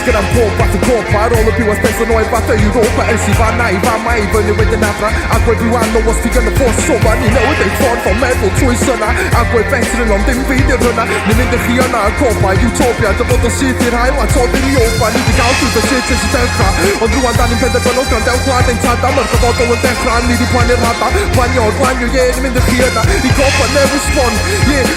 Gyda'n pob fath o Copa ar ôl y byw as beth yn oed fath o Europa ers I fan na I fan ma I fyny wedyn adra a gweud rhyw anno os ti gynnu ffos sofa ni newid ei ffordd o meddwl trwy syna a gweud veteran ond dim fyd i'r hynna ni mynd i chi yna y Copa Utopia dyfod o syth i'r highlights o ddyn i ofa ni di gael drwy dy shit ys y dechrau ond rwan da ni'n penderfynol grandeu gwlad ein tada mae'r dyfodol yn dechrau ni di plannu'r hada planio ni mynd i chi yna I Copa newydd sbon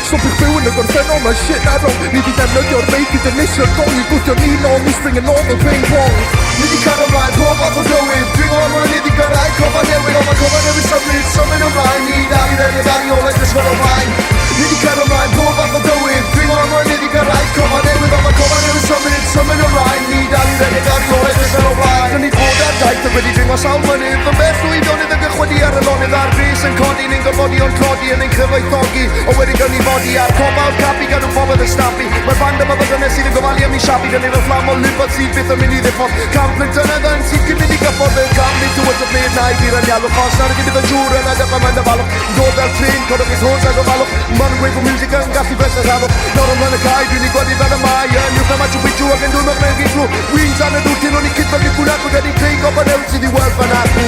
stop i'ch byw yn y gorffennol mae shit na rong ni di defnyddio'r beic I dynnusio'r gol I gwthio ni nôl ni spring yn ôl ping pong Ni di cael ymlaen pob fath o dywydd Dwi'n gorfod ni di gyrraedd Copa newydd ond mae Copa newydd symud ymlaen Ni dal I redeg ar I olau dysgol o blaen Ni di cael ymlaen pob fath o dywydd Dwi'n gorfod ni di gyrraedd Copa newydd ond mae Copa newydd symud ymlaen Ni dal I redeg ar I olau dysgol o blaen Gan ni bod ar daith a wedi dringo sawl mynydd Fy beth llwyddionydd yn gychwydi ar y lonydd A'r gris yn codi ni'n gorfodi o'n clodi yn ein cyfoethogi O wedi gan ni fodi ar Copa o'r capi gan nhw'n bobedd yn stafi Mae'r band yma fod yna sydd yn gofalu am ni siapi Gan ni'n fflam o lwybod sydd byth yn mynd I ddiffod Camp yn dynedd yn sydd cyn mynd I gyffod Fe'n camp ni tywyd o blid na I byr yn ialwch Os na'r gyda fy jŵr yn edrych am enda falwch Dod fel trin, codwch I ddod ag o falwch Man yn gweud bod music yn gallu beth yn rhafwch Nor yn rhan y cae, dwi'n I gwedi fel y mae Yn ywch na machu pitw ac yn dwy'n o'ch mewn gyn glw Wy'n dan y dŵr, ti'n o'n I cyd fel I gwnac Wyd edrych creu Copa newydd sydd I weld fan arfw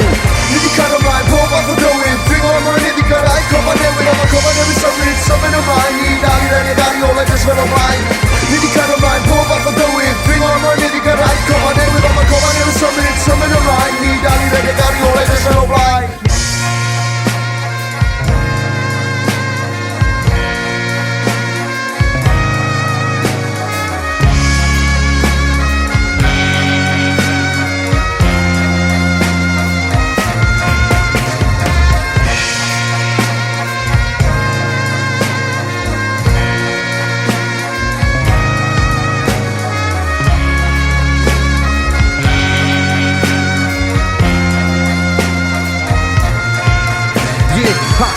Ni di cael ymlaen pob fath o dywydd Dwi'n gorfod ni di gyrraedd Copa newydd Ond mae Copa newydd symud ymlaen Ni dal I redeg ar I olau dysgol o blaen Ni di cael ymlaen pob fath o dywydd Dwi'n gorfod ni di gyrraedd Copa newydd Ond mae Copa newydd symud ymlaen Ni dal I redeg ar I olau dysgol o blaen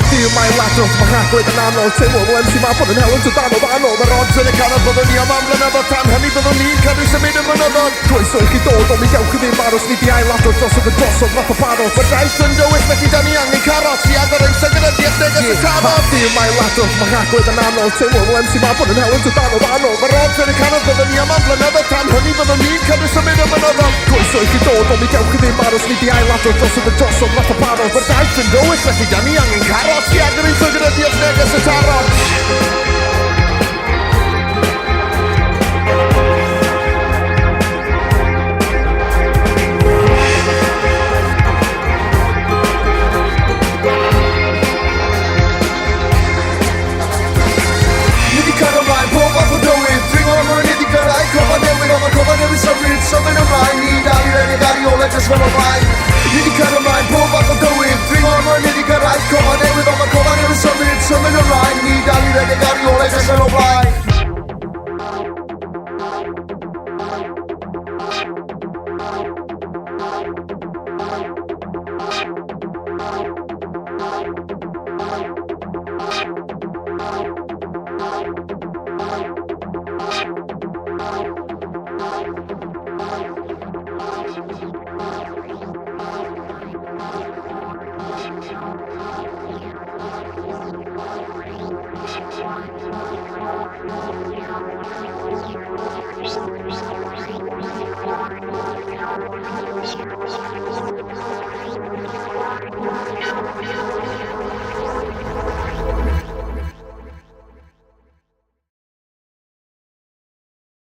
Di'r mae'n ladrodd, mae rhagwyd yn anodd Teimlo fel MC ma bod yn hel yn tydanol anodd Mae'r odds yn y canol byddwn ni am amlynyddoedd Tan hynny byddwn ni'n cadw symud y mynyddoedd Croeso I chi dod ond mi gewch chi ddim aros Ni di ailadrodd drosodd y drosodd fath o paros Mae'r daith yn dywyll felly da ni angen carot I agor ein sygynyddiaeth neges y tafod Di'r mae'n ladrodd, mae rhagwyd yn anodd Teimlo fel MC ma bod yn hel yn tydanol anodd Mae'r odds yn y canol byddwn ni am amlynyddoedd Tan hynny byddwn ni'n cadw symud y mynyddoedd Croeso I chi dod ond mi gewch chi ddim aros Ni di ailadrodd drosodd y drosodd fath o paros Mae'r daith yn dywyll felly da ni angen carot I agor ein sygynyddiaeth neges y tarot Ni di cael ymlaen pob fath o dywydd Dwi'n gorfod ni di gyrraedd Copa newydd Ond mae Copa newydd symud ymlaen Ni dal I redeg ar I olau dysgol o blaen Ni di cael ymlaen pob fath o dywydd Dwi'n gorfod ni di gyrraedd Copa newydd Ond mae Copa newydd symud ymlaen Ni dal I redeg ar I olau dysgol o blaen Thank you.